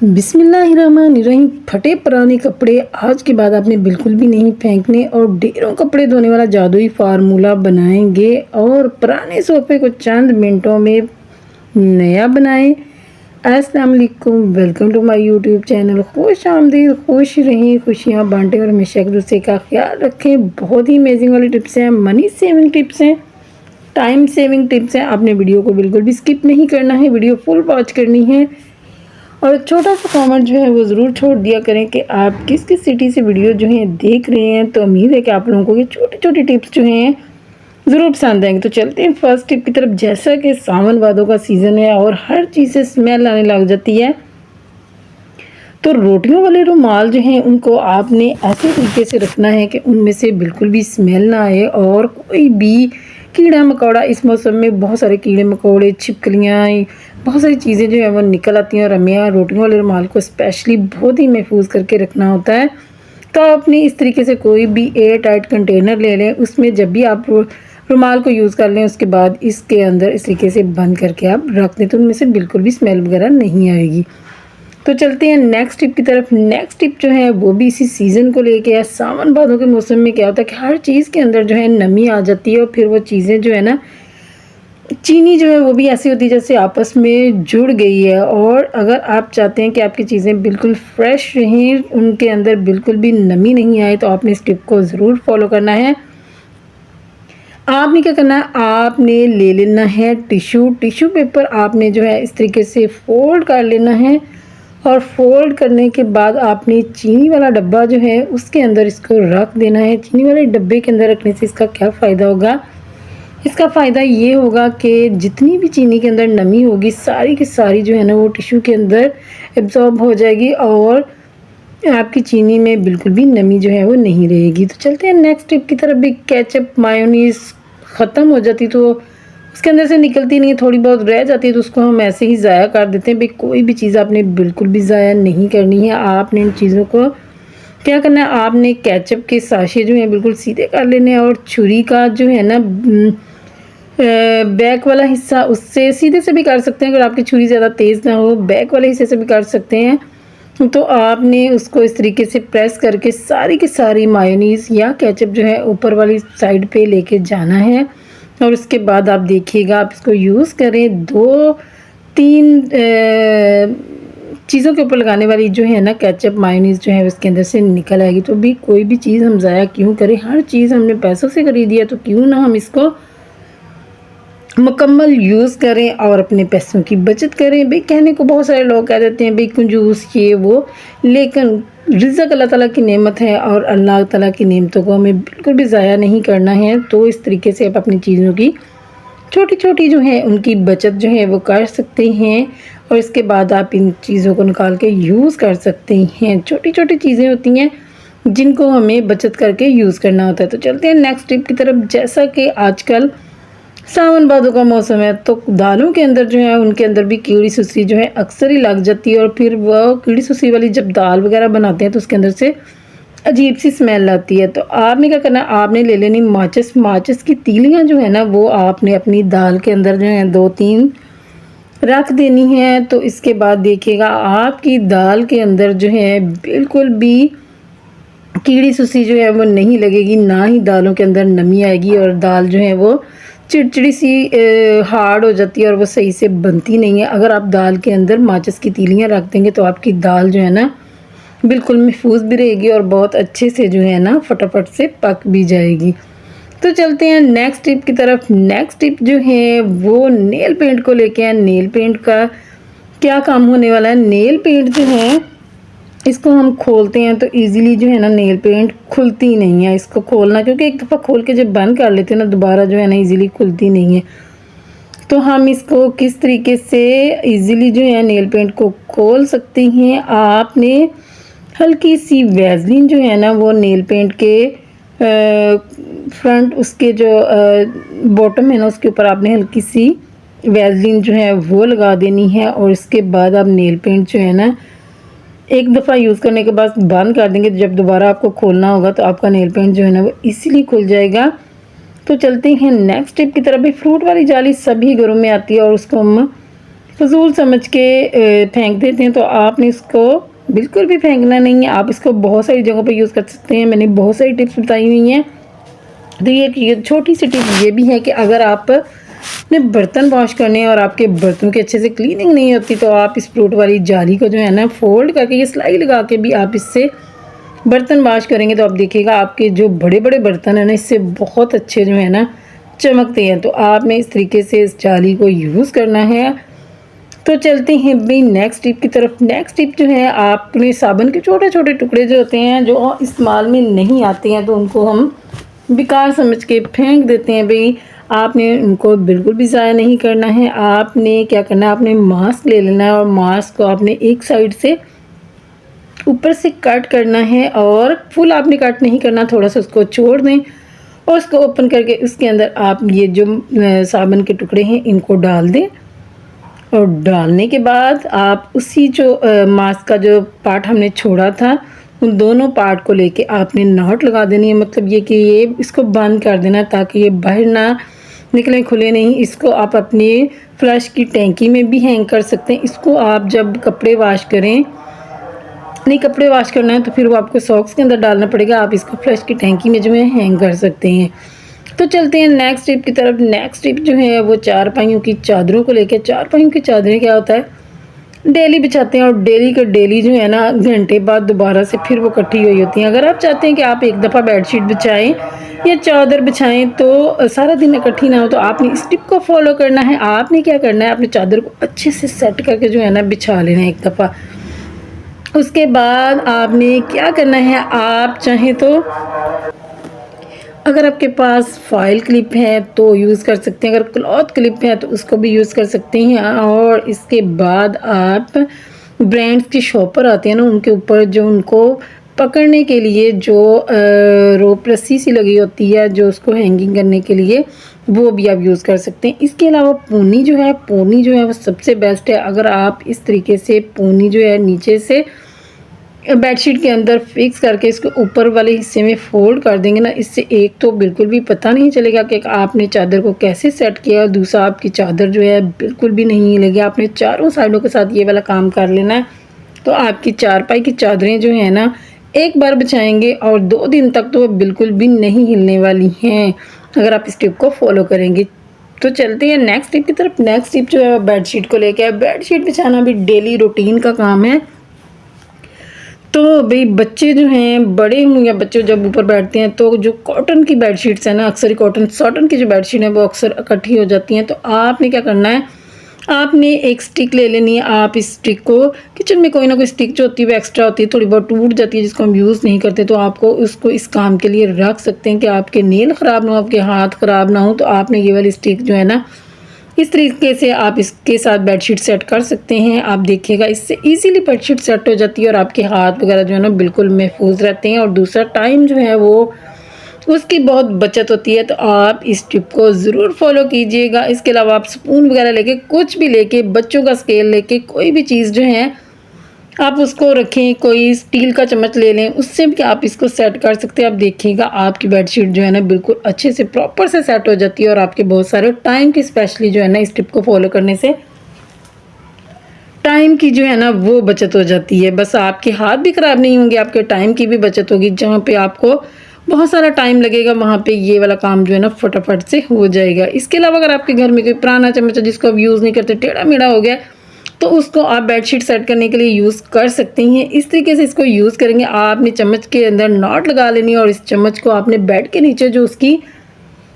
बिस्मिल्लाहिर्रहमानिर्रहीम। फटे पुराने कपड़े आज के बाद आपने बिल्कुल भी नहीं फेंकने और ढेरों कपड़े धोने वाला जादुई फार्मूला बनाएंगे और पुराने सोफे को चंद मिनटों में नया बनाएं। अस्सलाम वालेकुम, welcome to my YouTube channel. खुश आमदीद, खुश रहें, खुशियाँ बांटें और हमेशा एक दूसरे का ख्याल रखें। बहुत ही अमेजिंग वाली टिप्स हैं, मनी सेविंग टिप्स हैं, टाइम सेविंग टिप्स हैं। आपने वीडियो को बिल्कुल भी स्किप नहीं करना है, वीडियो फुल वॉच करनी है और छोटा सा कमेंट जो है वो ज़रूर छोड़ दिया करें कि आप किस किस सिटी से वीडियो जो है देख रहे हैं। तो उम्मीद है कि आप लोगों को ये छोटी छोटी टिप्स जो हैं ज़रूर पसंद आएंगे। तो चलते हैं फर्स्ट टिप की तरफ। जैसा कि सावन भादों का सीज़न है और हर चीज़ से स्मेल आने लग जाती है, तो रोटियों वाले रुमाल जो हैं उनको आपने ऐसे तरीके से रखना है कि उनमें से बिल्कुल भी स्मेल ना आए और कोई भी कीड़ा मकोड़ा, इस मौसम में बहुत सारे कीड़े मकोड़े, छिपकलियाँ, बहुत सारी चीज़ें जो है वो निकल आती हैं और हमें रोटियों वाले रुमाल को स्पेशली बहुत ही महफूज करके रखना होता है। तो आपने इस तरीके से कोई भी एयर टाइट कंटेनर ले लें, उसमें जब भी आप रुमाल को यूज़ कर लें उसके बाद इसके अंदर इस तरीके से बंद करके आप रख दें, तो उनमें से बिल्कुल भी स्मेल वगैरह नहीं आएगी। तो चलते हैं नेक्स्ट टिप की तरफ। नेक्स्ट टिप जो है वो भी इसी सीज़न को लेके है। सावन भादों के मौसम में क्या होता है कि हर चीज़ के अंदर जो है नमी आ जाती है और फिर वो चीज़ें जो है ना, चीनी जो है वो भी ऐसी होती है जैसे आपस में जुड़ गई है। और अगर आप चाहते हैं कि आपकी चीज़ें बिल्कुल फ्रेश रहें, उनके अंदर बिल्कुल भी नमी नहीं आए, तो आपने इस टिप को ज़रूर फॉलो करना है। आपने क्या करना है, आपने ले लेना है टिश्यू पेपर। आपने जो है इस तरीके से फ़ोल्ड कर लेना है और फोल्ड करने के बाद आपने चीनी वाला डब्बा जो है उसके अंदर इसको रख देना है। चीनी वाले डब्बे के अंदर रखने से इसका क्या फ़ायदा होगा, इसका फ़ायदा ये होगा कि जितनी भी चीनी के अंदर नमी होगी सारी की सारी जो है ना वो टिश्यू के अंदर एब्जॉर्ब हो जाएगी और आपकी चीनी में बिल्कुल भी नमी जो है वो नहीं रहेगी। तो चलते हैं नेक्स्ट टिप की तरफ भी। केचप मायोनीज़ ख़त्म हो जाती तो उसके अंदर से निकलती नहीं है, थोड़ी बहुत रह जाती है तो उसको हम ऐसे ही ज़ाया कर देते हैं। भाई कोई भी चीज़ आपने बिल्कुल भी ज़ाया नहीं करनी है। आपने इन चीज़ों को क्या करना है, आपने केचप के साशे जो हैं बिल्कुल सीधे कर लेने हैं और छुरी का जो है ना बैक वाला हिस्सा, उससे सीधे से भी कर सकते हैं। अगर आपकी छुरी ज़्यादा तेज़ ना हो, बैक वाले हिस्से से भी कर सकते हैं। तो आपने उसको इस तरीके से प्रेस करके सारी की सारी मायोनीज़ या केचप जो है ऊपर वाली साइड पे लेके जाना है और उसके बाद आप देखिएगा, आप इसको यूज़ करें 2-3 चीज़ों के ऊपर लगाने वाली जो है ना केचप मायोनीज़ जो है उसके अंदर से निकल आएगी। तो भी कोई भी चीज़ हम ज़ाया क्यों करें, हर चीज़ हमने पैसों से खरीदी है तो क्यों ना हम इसको मुकम्मल यूज़ करें और अपने पैसों की बचत करें। भाई कहने को बहुत सारे लोग कह देते हैं भाई कंजूस ये वो, लेकिन रिज़्क़ अल्लाह ताला की नेमत है और अल्लाह ताला की नेमतों को हमें बिल्कुल भी ज़ाया नहीं करना है। तो इस तरीके से आप अपनी चीज़ों की छोटी छोटी जो है उनकी बचत जो है वो कर सकते हैं और इसके बाद आप इन चीज़ों को निकाल के यूज़ कर सकते हैं। छोटी छोटी चीज़ें होती हैं जिनको हमें बचत करके यूज़ करना होता है। तो चलते हैं नेक्स्ट टिप की तरफ। जैसा कि आजकल सावन भादों का मौसम है तो दालों के अंदर जो है उनके अंदर भी कीड़ी सुसरी जो है अक्सर ही लग जाती है और फिर वह कीड़ी सुसरी वाली जब दाल वगैरह बनाते हैं तो उसके अंदर से अजीब सी स्मेल आती है। तो आपने क्या करना, आपने ले लेनी माचिस की तीलियां जो है ना वो आपने अपनी दाल के अंदर जो है 2-3 रख देनी है। तो इसके बाद देखिएगा आपकी दाल के अंदर जो है बिल्कुल भी कीड़ी सुसरी जो है वो नहीं लगेगी, ना ही दालों के अंदर नमी आएगी और दाल जो है वो चिड़चिड़ी सी हार्ड हो जाती है और वो सही से बनती नहीं है। अगर आप दाल के अंदर माचिस की तीलियां रख देंगे तो आपकी दाल जो है ना बिल्कुल महफूज भी रहेगी और बहुत अच्छे से जो है ना फटाफट से पक भी जाएगी। तो चलते हैं नेक्स्ट टिप की तरफ। नेक्स्ट टिप जो है वो नेल पेंट को लेके हैं। नेल पेंट का क्या काम होने वाला है, नेल पेंट जो है इसको हम खोलते हैं तो इजीली जो है ना नेल पेंट खुलती नहीं है। इसको खोलना, क्योंकि एक दफ़ा खोल के जब बंद कर लेते हैं ना दोबारा जो है ना इजीली खुलती नहीं है। तो हम इसको किस तरीके से इजीली जो है नेल पेंट को खोल सकते हैं, आपने हल्की सी वैसलीन जो है ना वो नेल पेंट के फ्रंट, उसके जो बॉटम है ना उसके ऊपर आपने हल्की सी वैसलीन जो है वो लगा देनी है और इसके बाद आप नेल पेंट जो है ना एक दफ़ा यूज़ करने के बाद बंद कर देंगे। जब दोबारा आपको खोलना होगा तो आपका नेल पेंट जो है ना वो इजीली खुल जाएगा। तो चलते हैं नेक्स्ट टिप की तरफ भी। फ्रूट वाली जाली सभी घरों में आती है और उसको हम फ़िज़ूल समझ के फेंक देते हैं, तो आपने इसको बिल्कुल भी फेंकना नहीं है। आप इसको बहुत सारी जगहों पे यूज़ कर सकते हैं। मैंने बहुत सारी टिप्स बताई हुई हैं। तो ये छोटी सी टिप ये भी है कि अगर आप अपने बर्तन वॉश करने हैं और आपके बर्तनों की अच्छे से क्लीनिंग नहीं होती, तो आप इस फ्रूट वाली जाली को जो है ना फ़ोल्ड करके, ये सिलाई लगा के भी आप इससे बर्तन वॉश करेंगे, तो आप देखिएगा आपके जो बड़े-बड़े बर्तन हैं ना, इससे बहुत अच्छे जो है ना चमकते हैं। तो आपने इस तरीके से इस जाली को यूज़ करना है। तो चलते हैं भाई नेक्स्ट टिप की तरफ। नेक्स्ट टिप जो है, आपने साबुन के छोटे-छोटे टुकड़े जो होते हैं, जो इस्तेमाल में नहीं आते हैं, तो उनको हम बेकार समझ के फेंक देते हैं। भाई आपने उनको बिल्कुल भी ज़ाया नहीं करना है। आपने क्या करना है, आपने मास्क ले लेना है और मास्क को आपने एक साइड से ऊपर से कट करना है, और फुल आपने कट नहीं करना, थोड़ा सा उसको छोड़ दें और उसको ओपन करके उसके अंदर आप ये जो साबुन के टुकड़े हैं इनको डाल दें। और डालने के बाद आप उसी जो मास्क का जो पार्ट हमने छोड़ा था, उन दोनों पार्ट को लेके आपने नॉट लगा देनी है। मतलब ये कि ये इसको बंद कर देना ताकि ये बाहर ना निकले, खुले नहीं। इसको आप अपनी फ्लश की टैंकी में भी हैंग कर सकते हैं। इसको आप जब कपड़े वॉश करें, नहीं कपड़े वॉश करना है तो फिर वो आपको सॉक्स के अंदर डालना पड़ेगा। आप इसको फ्लश की टैंकी में जो है हैंग कर सकते हैं। तो चलते हैं नेक्स्ट टिप की तरफ। नेक्स्ट टिप जो है वो चारपाइयों की चादरों को लेकर। चारपाइयों की चादरें क्या होता है, डेली बिछाते हैं और डेली का डेली जो है ना घंटे बाद दोबारा से फिर वो इकट्ठी हुई होती हैं। अगर आप चाहते हैं कि आप एक दफ़ा बेडशीट बिछाएं या चादर बिछाएं तो सारा दिन इकट्ठी ना हो, तो आपने इस टिप को फॉलो करना है। आपने क्या करना है, अपनी चादर को अच्छे से सेट करके जो है ना बिछा लेना है एक दफ़ा। उसके बाद आपने क्या करना है, आप चाहें तो अगर आपके पास फ़ाइल क्लिप है तो यूज़ कर सकते हैं, अगर क्लॉथ क्लिप है तो उसको भी यूज़ कर सकते हैं। और इसके बाद आप ब्रांड्स के शॉपर आते हैं ना, उनके ऊपर जो उनको पकड़ने के लिए जो रोप रस्सी सी लगी होती है, जो उसको हैंगिंग करने के लिए, वो भी आप यूज़ कर सकते हैं। इसके अलावा पोनी जो है, पोनी जो है वो सबसे बेस्ट है। अगर आप इस तरीके से पोनी जो है नीचे से बेडशीट के अंदर फिक्स करके इसको ऊपर वाले हिस्से में फोल्ड कर देंगे ना, इससे एक तो बिल्कुल भी पता नहीं चलेगा कि आपने चादर को कैसे सेट किया, और दूसरा आपकी चादर जो है बिल्कुल भी नहीं हिलेगी। आपने चारों साइडों के साथ ये वाला काम कर लेना है, तो आपकी चारपाई की चादरें जो है ना एक बार बिछाएंगे और 2 दिन तक तो बिल्कुल भी नहीं हिलने वाली हैं, अगर आप इस टिप को फॉलो करेंगे। तो चलते हैं नेक्स्ट टिप की तरफ। नेक्स्ट टिप जो है बेडशीट को लेकर है। बेडशीट बिछाना भी डेली रूटीन का काम है। तो भाई बच्चे जो हैं, बड़े हों या बच्चे जब ऊपर बैठते हैं, तो जो कॉटन की बेडशीट्स हैं ना, अक्सर कॉटन की जो बेडशीट है वो अक्सर इकट्ठी हो जाती हैं। तो आपने क्या करना है, आपने एक स्टिक ले लेनी है। आप इस स्टिक को, किचन में कोई ना कोई स्टिक जो होती है वो एक्स्ट्रा होती है, थोड़ी बहुत टूट जाती है, जिसको हम यूज़ नहीं करते, तो आपको उसको इस काम के लिए रख सकते हैं कि आपके नेल ख़राब ना हो, आपके हाथ ख़राब ना हो। तो आपने ये वाली स्टिक जो है ना, इस तरीके से आप इसके साथ बेडशीट सेट कर सकते हैं। आप देखिएगा इससे इजीली बेडशीट सेट हो जाती है और आपके हाथ वगैरह जो है ना बिल्कुल महफूज रहते हैं। और दूसरा टाइम जो है वो उसकी बहुत बचत होती है। तो आप इस टिप को ज़रूर फॉलो कीजिएगा। इसके अलावा आप स्पून वगैरह लेके, कुछ भी लेके, बच्चों का स्केल लेके, कोई भी चीज़ जो है आप उसको रखें, कोई स्टील का चम्मच ले लें, उससे भी आप इसको सेट कर सकते हैं। आप देखिएगा आपकी बेडशीट जो है ना बिल्कुल अच्छे से प्रॉपर से सेट हो जाती है, और आपके बहुत सारे टाइम की, स्पेशली जो है ना इस टिप को फॉलो करने से टाइम की जो है ना वो बचत हो जाती है। बस आपके हाथ भी ख़राब नहीं होंगे, आपके टाइम की भी बचत होगी। जहाँ पे आपको बहुत सारा टाइम लगेगा, वहाँ पे ये वाला काम जो है ना फटाफट से हो जाएगा। इसके अलावा अगर आपके घर में कोई पुराना चम्मच है जिसको आप यूज़ नहीं करते, टेढ़ा मेढ़ा हो गया, तो उसको आप बेडशीट सेट करने के लिए यूज़ कर सकते हैं। इस तरीके से इसको यूज़ करेंगे। आपने चम्मच के अंदर नॉट लगा लेनी है, और इस चम्मच को आपने बेड के नीचे जो उसकी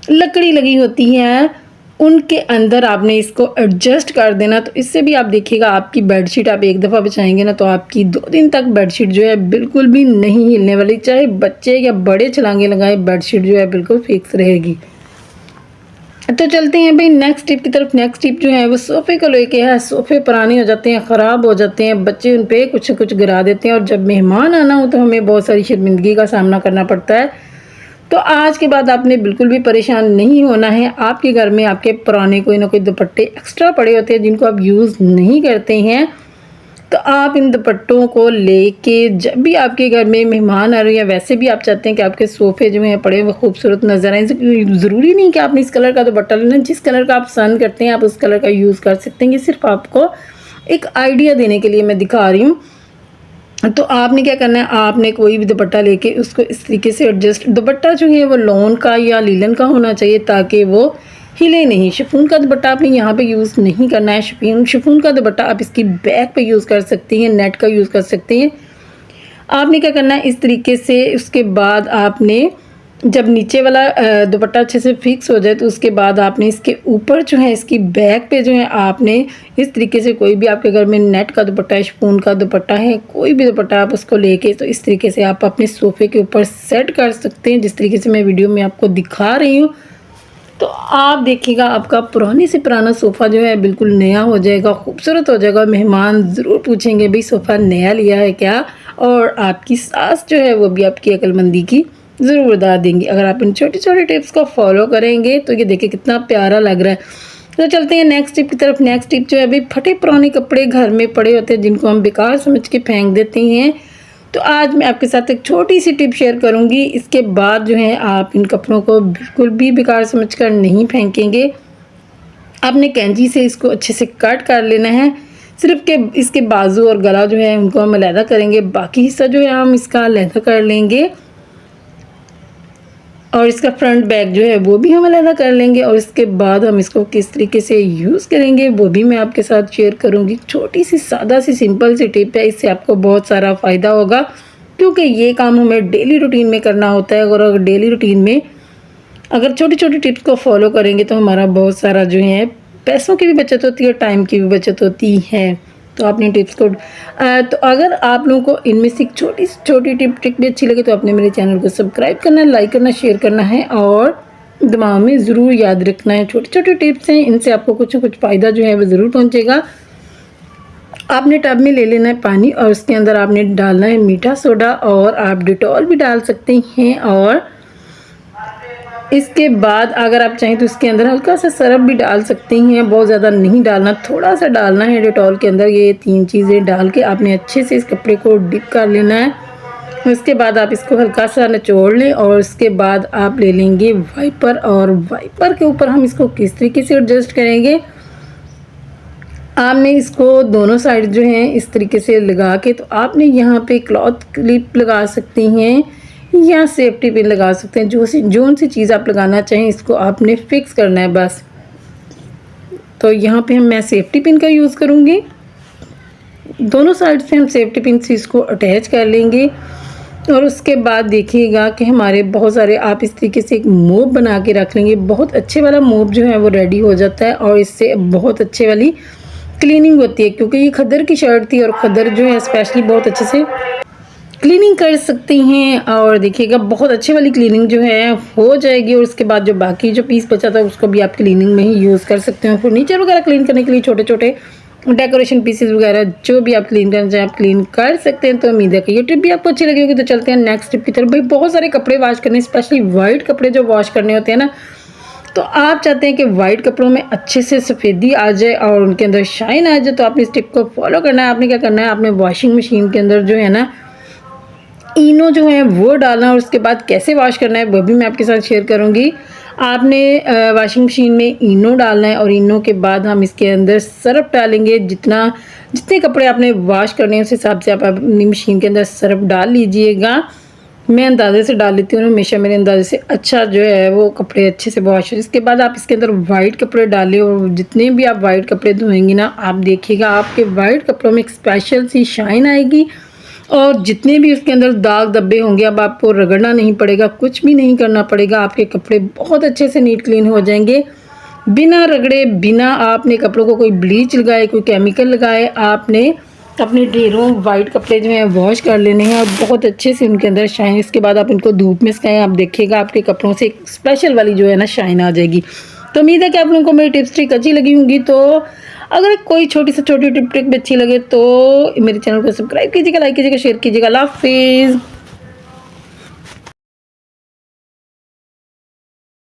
लकड़ी लगी होती है उनके अंदर आपने इसको एडजस्ट कर देना। तो इससे भी आप देखिएगा आपकी बेडशीट आप एक दफ़ा बिछाएंगे ना, तो आपकी 2 दिन तक बेडशीट जो है बिल्कुल भी नहीं हिलने वाली। चाहे बच्चे या बड़े छलांगे लगाए, बेडशीट जो है बिल्कुल फिक्स रहेगी। तो चलते हैं भाई नेक्स्ट टिप की तरफ। नेक्स्ट टिप जो है वो सोफ़े को लेके है। सोफ़े पुराने हो जाते हैं, ख़राब हो जाते हैं, बच्चे उन पे कुछ कुछ गिरा देते हैं, और जब मेहमान आना हो तो हमें बहुत सारी शर्मिंदगी का सामना करना पड़ता है। तो आज के बाद आपने बिल्कुल भी परेशान नहीं होना है। आपके घर में आपके पुराने कोई ना कोई दुपट्टे एक्स्ट्रा पड़े होते हैं जिनको आप यूज़ नहीं करते हैं, तो आप इन दुपट्टों को लेके जब भी आपके घर में मेहमान आ रहे हैं या वैसे भी आप चाहते हैं कि आपके सोफ़े जो हैं पड़े वो खूबसूरत नज़र आएँ, ज़रूरी नहीं कि आपने इस कलर का दुपट्टा लेना, जिस कलर का आप पसंद करते हैं आप उस कलर का यूज़ कर सकते हैं। ये सिर्फ आपको एक आइडिया देने के लिए मैं दिखा रही हूँ। तो आपने क्या करना है, आपने कोई भी दुपट्टा लेके उसको इस तरीके से एडजस्ट, दुपट्टा जो है वो लॉन का या लीलन का होना चाहिए ताकि वो हिले नहीं। शिफॉन का दुपट्टा आपने यहाँ पे यूज़ नहीं करना है। शिफॉन का दुपट्टा आप इसकी बैक पे यूज़ कर सकती हैं, नेट का यूज़ कर सकते हैं। आपने क्या करना है, इस तरीके से उसके बाद आपने जब नीचे वाला दुपट्टा अच्छे से फिक्स हो जाए तो उसके बाद आपने इसके ऊपर जो है इसकी बैक पे जो है आपने इस तरीके से, कोई भी आपके घर में नेट का दुपट्टा है, शिफॉन का दुपट्टा है, कोई भी दुपट्टा आप उसको लेके तो इस तरीके से आप अपने सोफ़े के ऊपर सेट कर सकते हैं, जिस तरीके से मैं वीडियो में आपको दिखा रही हूँ। तो आप देखिएगा आपका पुराने से पुराना सोफ़ा जो है बिल्कुल नया हो जाएगा, खूबसूरत हो जाएगा। मेहमान ज़रूर पूछेंगे भाई सोफ़ा नया लिया है क्या, और आपकी सास जो है वो भी आपकी अक्लमंदी की ज़रूर बता देंगी अगर आप इन छोटे छोटे टिप्स को फॉलो करेंगे। तो ये देखिए कितना प्यारा लग रहा है। तो चलते हैं नेक्स्ट टिप की तरफ। नेक्स्ट टिप जो है अभी फटे पुराने कपड़े घर में पड़े होते हैं जिनको हम बेकार समझ के फेंक देते हैं। तो आज मैं आपके साथ एक छोटी सी टिप शेयर करूंगी। इसके बाद जो है आप इन कपड़ों को बिल्कुल भी बेकार समझकर नहीं फेंकेंगे। आपने कैंची से इसको अच्छे से कट कर लेना है। सिर्फ के इसके बाजू और गला जो है उनको हम अलहदा करेंगे, बाकी हिस्सा जो है हम इसका अलहदा कर लेंगे, और इसका फ्रंट बैक जो है वो भी हम अलहदा कर लेंगे। और इसके बाद हम इसको किस तरीके से यूज़ करेंगे वो भी मैं आपके साथ शेयर करूंगी। छोटी सी सादा सी सिंपल सी टिप है, इससे आपको बहुत सारा फ़ायदा होगा क्योंकि ये काम हमें डेली रूटीन में करना होता है। और अगर डेली रूटीन में अगर छोटी छोटी टिप्स को फॉलो करेंगे तो हमारा बहुत सारा जो है पैसों की भी बचत होती है, टाइम की भी बचत होती है। तो आपने टिप्स को तो अगर आप लोगों को इनमें से छोटी छोटी ट्रिक भी अच्छी लगे तो आपने मेरे चैनल को सब्सक्राइब करना, लाइक करना, शेयर करना है और दिमाग में ज़रूर याद रखना है। छोटी छोटी टिप्स हैं, इनसे आपको कुछ ना कुछ फ़ायदा जो है वो ज़रूर पहुंचेगा। आपने टब में ले लेना है पानी और उसके अंदर आपने डालना है मीठा सोडा, और आप डिटॉल भी डाल सकते हैं। और इसके बाद अगर आप चाहें तो इसके अंदर हल्का सा सरफ भी डाल सकते हैं, बहुत ज़्यादा नहीं डालना, थोड़ा सा डालना है डिटॉल के अंदर। ये 3 चीज़ें डाल के आपने अच्छे से इस कपड़े को डिप कर लेना है। उसके बाद आप इसको हल्का सा निचोड़ लें और उसके बाद आप ले लेंगे वाइपर, और वाइपर के ऊपर हम इसको किस तरीके से एडजस्ट करेंगे, आपने इसको दोनों साइड जो हैं इस तरीके से लगा के, तो आपने यहाँ पे क्लॉथ क्लिप लगा सकती हैं या सेफ्टी पिन लगा सकते हैं, जो सी चीज़ आप लगाना चाहें इसको आपने फिक्स करना है बस। तो यहाँ पे मैं सेफ्टी पिन का यूज़ करूँगी, दोनों साइड से हम सेफ्टी पिन से इसको अटैच कर लेंगे। और उसके बाद देखिएगा कि हमारे बहुत सारे आप इस तरीके से एक मोब बना के रख लेंगे। बहुत अच्छे वाला मोब जो है वो रेडी हो जाता है और इससे बहुत अच्छे वाली क्लीनिंग होती है, क्योंकि ये खद्दर की शर्ट थी और खद्दर जो है स्पेशली बहुत अच्छे से क्लीनिंग कर सकती हैं। और देखिएगा बहुत अच्छे वाली क्लीनिंग जो है हो जाएगी। और उसके बाद जो बाकी जो पीस बचा था उसको भी आप क्लीनिंग में ही यूज़ कर सकते हो। फर्नीचर वगैरह क्लीन करने के लिए छोटे छोटे डेकोरेशन पीसेस वगैरह जो भी आप क्लीन करना चाहें आप क्लीन कर सकते हैं। तो उम्मीद है कि ये टिप भी आपको अच्छी लगी होगी। तो चलते हैं नेक्स्ट टिप की तरफ। भाई बहुत सारे कपड़े वॉश करने, स्पेशली वाइट कपड़े जो वॉश करने होते हैं ना, तो आप चाहते हैं कि वाइट कपड़ों में अच्छे से सफ़ेदी आ जाए और उनके अंदर शाइन आ जाए, तो आपने इस टिप को फॉलो करना है। आपने क्या करना है, आपने वॉशिंग मशीन के अंदर जो है ना इनो जो है वो डालना, और उसके बाद कैसे वॉश करना है वो भी मैं आपके साथ शेयर करूँगी। आपने वॉशिंग मशीन में इनो डालना है और इनो के बाद हम इसके अंदर सरफ डालेंगे। जितने कपड़े आपने वॉश करने हैं उस हिसाब से आप अपनी मशीन के अंदर सरफ डाल लीजिएगा। मैं अंदाजे से डाल लेती हूँ, हमेशा मेरे अंदाजे से अच्छा जो है वो कपड़े अच्छे से वॉश हो। इसके बाद आप इसके अंदर वाइट कपड़े डालें और जितने भी आप वाइट कपड़े धोएंगी ना, आप देखिएगा आपके वाइट कपड़ों में एक स्पेशल सी शाइन आएगी। और जितने भी उसके अंदर दाग धब्बे होंगे अब आपको रगड़ना नहीं पड़ेगा, कुछ भी नहीं करना पड़ेगा, आपके कपड़े बहुत अच्छे से नीट क्लीन हो जाएंगे बिना रगड़े, बिना आपने कपड़ों को कोई ब्लीच लगाए, कोई केमिकल लगाए। आपने अपने ढेरों वाइट कपड़े जो हैं वॉश कर लेने हैं और बहुत अच्छे से उनके अंदर शाइन। इसके बाद आप इनको धूप में सुखाएं, आप देखिएगा आपके कपड़ों से एक स्पेशल वाली जो है ना शाइन आ जाएगी। तो उम्मीद है कि आप लोगों को मेरी टिप्स ट्रिक अच्छी लगी होंगी। तो अगर कोई छोटी से छोटी टिप ट्रिक भी अच्छी लगे तो मेरे चैनल को सब्सक्राइब कीजिएगा, लाइक कीजिएगा, शेयर कीजिएगा। अल्लाह हाफिज़।